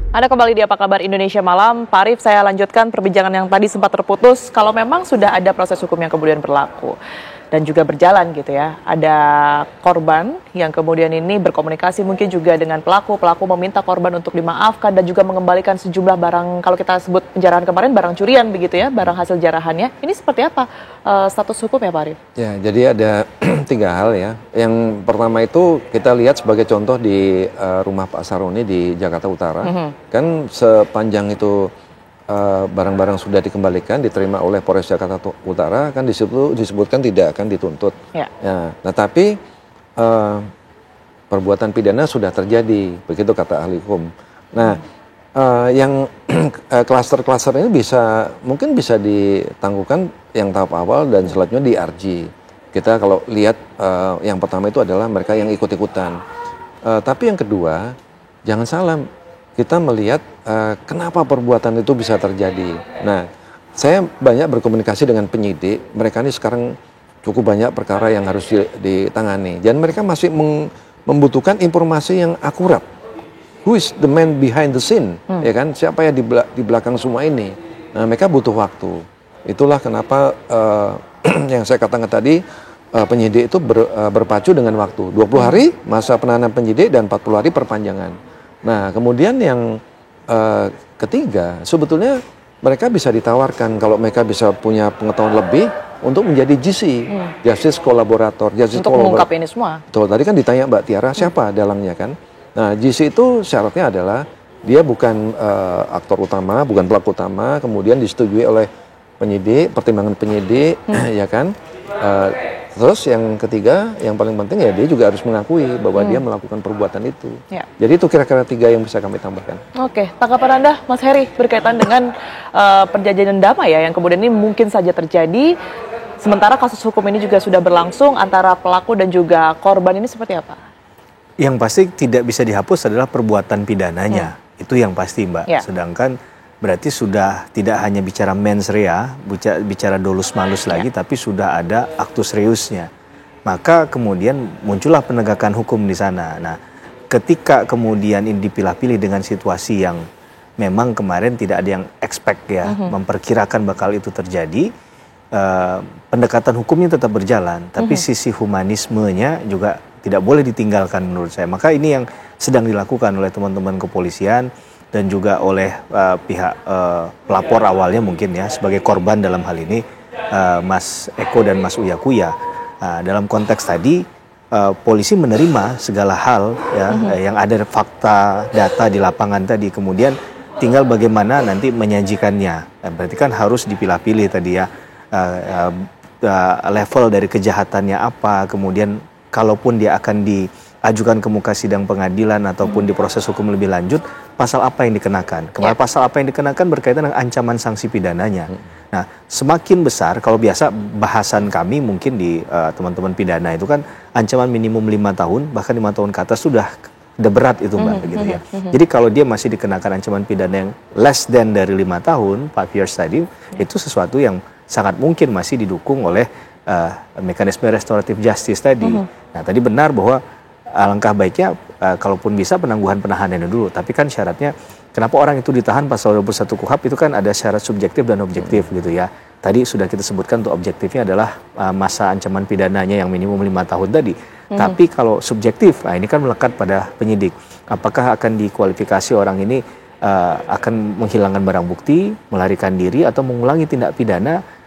Anda kembali di Apa Kabar Indonesia Malam. Pak Arief, saya lanjutkan perbincangan yang tadi sempat terputus. Kalau memang sudah ada proses hukum yang kemudian berlaku dan juga berjalan gitu ya, ada korban yang kemudian ini berkomunikasi mungkin juga dengan pelaku meminta korban untuk dimaafkan dan juga mengembalikan sejumlah barang, kalau kita sebut penjarahan kemarin barang curian begitu ya, barang hasil jarahannya. Ini seperti apa status hukum ya Pak Arief? Ya, jadi ada 3 hal ya. Yang pertama itu kita lihat sebagai contoh di rumah Pak Saroni di Jakarta Utara. Kan sepanjang itu barang-barang sudah dikembalikan, diterima oleh Polres Jakarta Utara, kan disebutkan tidak akan dituntut. Ya. Nah, tapi perbuatan pidana sudah terjadi, begitu kata ahli hukum. Nah, yang klaster-klaster ini mungkin bisa ditangguhkan yang tahap awal dan selanjutnya di RG. Kita kalau lihat yang pertama itu adalah mereka yang ikut-ikutan. Tapi yang kedua, jangan salah, kita melihat kenapa perbuatan itu bisa terjadi. Nah, saya banyak berkomunikasi dengan penyidik, mereka ini sekarang cukup banyak perkara yang harus ditangani. Dan mereka masih membutuhkan informasi yang akurat. Who is the man behind the scene? Ya kan? Siapa yang di belakang semua ini? Nah, mereka butuh waktu. Itulah kenapa yang saya katakan tadi, penyidik itu berpacu dengan waktu. 20 hari masa penahanan penyidik dan 40 hari perpanjangan. Nah, kemudian yang ketiga, sebetulnya mereka bisa ditawarkan kalau mereka bisa punya pengetahuan lebih untuk menjadi GC, Justice Collaborator. Untuk mengungkap ini semua. Betul, tadi kan ditanya Mbak Tiara, siapa dalangnya kan? Nah, GC itu syaratnya adalah dia bukan aktor utama, bukan pelaku utama, kemudian disetujui oleh penyidik, pertimbangan penyidik, ya kan? Terus yang ketiga, yang paling penting ya dia juga harus mengakui bahwa dia melakukan perbuatan itu. Ya. Jadi itu kira-kira 3 yang bisa kami tambahkan. Oke, tanggapan Anda Mas Heri berkaitan dengan perjanjian damai ya yang kemudian ini mungkin saja terjadi, sementara kasus hukum ini juga sudah berlangsung antara pelaku dan juga korban, ini seperti apa? Yang pasti tidak bisa dihapus adalah perbuatan pidananya, itu yang pasti Mbak. Ya. Sedangkan berarti sudah tidak hanya bicara mens rea, bicara dolus malus lagi, tapi sudah ada actus reusnya. Maka kemudian muncullah penegakan hukum di sana. Nah, ketika kemudian ini dipilah-pilih dengan situasi yang memang kemarin tidak ada yang expect ya, memperkirakan bakal itu terjadi, pendekatan hukumnya tetap berjalan, tapi sisi humanismenya juga tidak boleh ditinggalkan menurut saya. Maka ini yang sedang dilakukan oleh teman-teman kepolisian dan juga oleh pihak pelapor awalnya mungkin ya, sebagai korban dalam hal ini Mas Eko dan Mas Uya Kuya. Dalam konteks tadi polisi menerima segala hal ya, yang ada fakta data di lapangan tadi, kemudian tinggal bagaimana nanti menyajikannya. Berarti kan harus dipilah-pilih tadi ya, level dari kejahatannya apa, kemudian kalaupun dia akan diajukan ke muka sidang pengadilan ataupun di proses hukum lebih lanjut, pasal apa yang dikenakan. Kemarin pasal apa yang dikenakan berkaitan dengan ancaman sanksi pidananya. Nah, semakin besar, kalau biasa bahasan kami mungkin di teman-teman pidana itu kan ancaman minimum 5 tahun, bahkan 5 tahun ke atas sudah berat itu Mbak, gitu ya. Jadi kalau dia masih dikenakan ancaman pidana yang less than dari 5 tahun, 5 years tadi, itu sesuatu yang sangat mungkin masih didukung oleh mekanisme restoratif justice tadi. Nah, tadi benar bahwa alangkah baiknya kalaupun bisa penangguhan penahanannya dulu, tapi kan syaratnya kenapa orang itu ditahan pasal 21 KUHP itu kan ada syarat subjektif dan objektif gitu ya. Tadi sudah kita sebutkan untuk objektifnya adalah masa ancaman pidananya yang minimum 5 tahun tadi. Tapi kalau subjektif, nah ini kan melekat pada penyidik. Apakah akan dikualifikasi orang ini akan menghilangkan barang bukti, melarikan diri atau mengulangi tindak pidana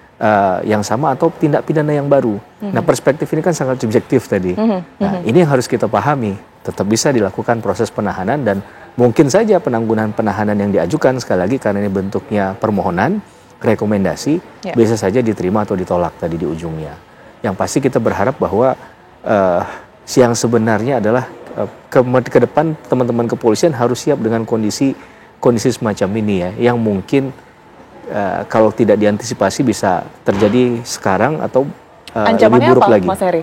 yang sama atau tindak pidana yang baru. Nah, perspektif ini kan sangat subjektif tadi. Nah, ini yang harus kita pahami. Tetap bisa dilakukan proses penahanan dan mungkin saja penangguhan penahanan yang diajukan, sekali lagi karena ini bentuknya permohonan, rekomendasi, bisa saja diterima atau ditolak tadi di ujungnya. Yang pasti kita berharap bahwa yang sebenarnya adalah ke depan teman-teman kepolisian harus siap dengan kondisi semacam ini ya, yang mungkin kalau tidak diantisipasi bisa terjadi sekarang atau lebih buruk lagi. Mas Heri?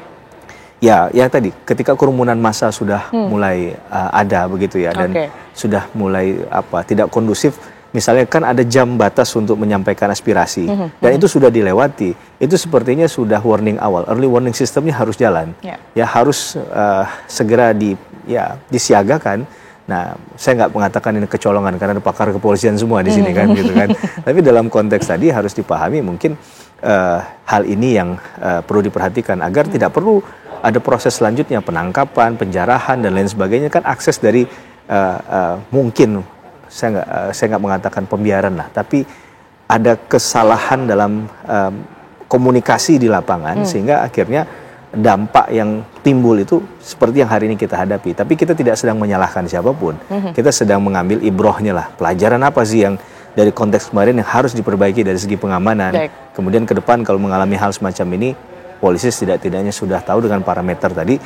Ya tadi ketika kerumunan massa sudah mulai ada begitu ya, dan sudah mulai tidak kondusif. Misalnya kan ada jam batas untuk menyampaikan aspirasi dan itu sudah dilewati. Itu sepertinya sudah warning awal, early warning systemnya harus jalan. Ya harus segera disiagakan Nah, saya nggak mengatakan ini kecolongan karena ada pakar kepolisian semua di sini kan, gitu kan. Tapi dalam konteks tadi harus dipahami mungkin hal ini yang perlu diperhatikan agar tidak perlu ada proses selanjutnya penangkapan, penjarahan dan lain sebagainya kan akses dari mungkin saya nggak mengatakan pembiaran lah, tapi ada kesalahan dalam komunikasi di lapangan sehingga akhirnya dampak yang timbul itu seperti yang hari ini kita hadapi. Tapi kita tidak sedang menyalahkan siapapun. Kita sedang mengambil ibrohnya lah. Pelajaran apa sih yang dari konteks kemarin yang harus diperbaiki dari segi pengamanan. Kemudian ke depan kalau mengalami hal semacam ini, polisi tidak-tidaknya sudah tahu dengan parameter tadi,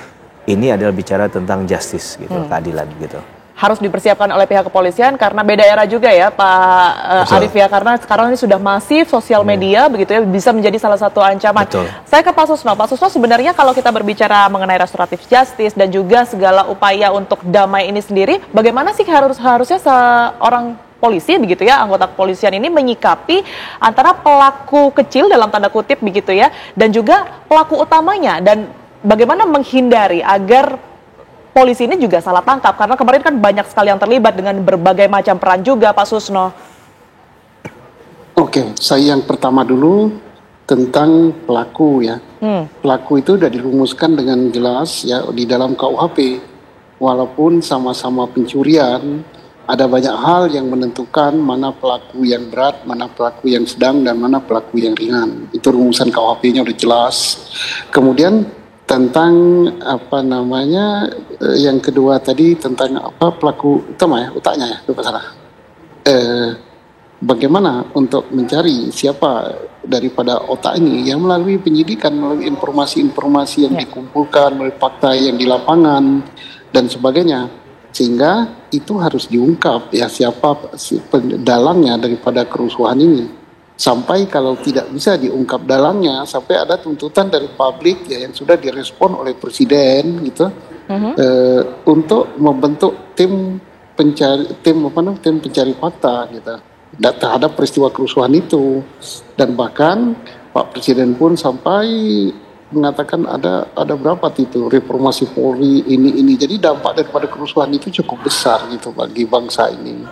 ini adalah bicara tentang justice gitu, keadilan gitu. Harus dipersiapkan oleh pihak kepolisian karena beda era juga ya Pak Arief ya, karena sekarang ini sudah masif sosial media begitu ya, bisa menjadi salah satu ancaman. Saya ke Pak Susno. Pak Susno, sebenarnya kalau kita berbicara mengenai restoratif justice dan juga segala upaya untuk damai ini sendiri, bagaimana sih harusnya seorang polisi begitu ya, anggota kepolisian ini menyikapi antara pelaku kecil dalam tanda kutip begitu ya, dan juga pelaku utamanya, dan bagaimana menghindari agar polisi ini juga salah tangkap, karena kemarin kan banyak sekali yang terlibat dengan berbagai macam peran juga, Pak Susno. Oke, saya yang pertama dulu tentang pelaku ya. Pelaku itu sudah dirumuskan dengan jelas ya di dalam KUHP. Walaupun sama-sama pencurian, ada banyak hal yang menentukan mana pelaku yang berat, mana pelaku yang sedang, dan mana pelaku yang ringan. Itu rumusan KUHP-nya udah jelas. Kemudian tentang yang kedua tadi tentang pelaku utama ya, otaknya ya, lupa salah. Bagaimana untuk mencari siapa daripada otak ini yang melalui penyidikan, melalui informasi-informasi yang dikumpulkan, melalui fakta yang di lapangan dan sebagainya, sehingga itu harus diungkap ya siapa dalangnya daripada kerusuhan ini. Sampai kalau tidak bisa diungkap dalangnya, sampai ada tuntutan dari publik ya yang sudah direspon oleh presiden gitu, untuk membentuk tim pencari fakta gitu terhadap peristiwa kerusuhan itu. Dan bahkan Pak Presiden pun sampai mengatakan ada berapa itu reformasi Polri ini. Jadi dampak daripada kerusuhan itu cukup besar gitu bagi bangsa ini,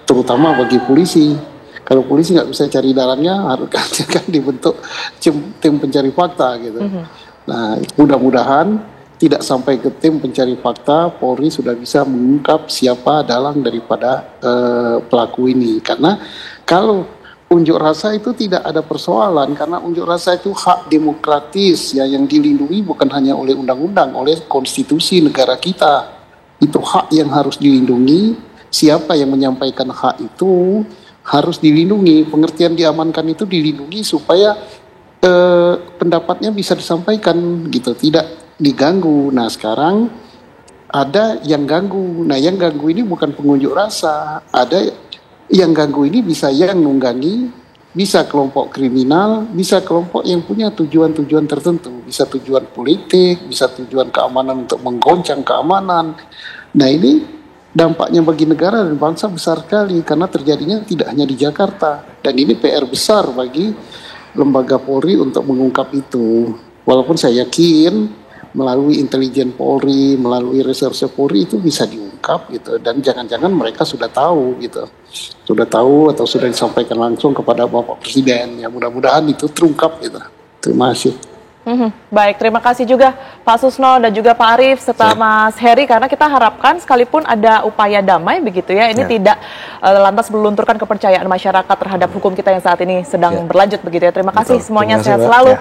terutama bagi polisi. Kalau polisi nggak bisa cari dalangnya, harus kan dibentuk tim pencari fakta gitu. Nah, mudah-mudahan tidak sampai ke tim pencari fakta, Polri sudah bisa mengungkap siapa dalang daripada pelaku ini. Karena kalau unjuk rasa itu tidak ada persoalan, karena unjuk rasa itu hak demokratis ya, yang dilindungi bukan hanya oleh undang-undang, oleh konstitusi negara kita. Itu hak yang harus dilindungi. Siapa yang menyampaikan hak itu harus dilindungi, pengertian diamankan itu dilindungi supaya pendapatnya bisa disampaikan gitu, tidak diganggu. Nah sekarang ada yang ganggu. Nah yang ganggu ini bukan pengunjuk rasa, ada yang ganggu ini bisa yang nunggangi, bisa kelompok kriminal, bisa kelompok yang punya tujuan-tujuan tertentu, bisa tujuan politik, bisa tujuan keamanan untuk menggoncang keamanan. Nah ini dampaknya bagi negara dan bangsa besar sekali karena terjadinya tidak hanya di Jakarta, dan ini PR besar bagi lembaga Polri untuk mengungkap itu. Walaupun saya yakin melalui intelijen Polri, melalui reserse Polri itu bisa diungkap gitu, dan jangan-jangan mereka sudah tahu gitu, sudah tahu atau sudah disampaikan langsung kepada Bapak Presiden. Ya mudah-mudahan itu terungkap gitu. Terima kasih. Baik, terima kasih juga Pak Susno dan juga Pak Arief serta Mas Heri, karena kita harapkan sekalipun ada upaya damai begitu ya, ini tidak lantas melunturkan kepercayaan masyarakat terhadap hukum kita yang saat ini sedang berlanjut begitu ya. Terima kasih semuanya, sehat selalu.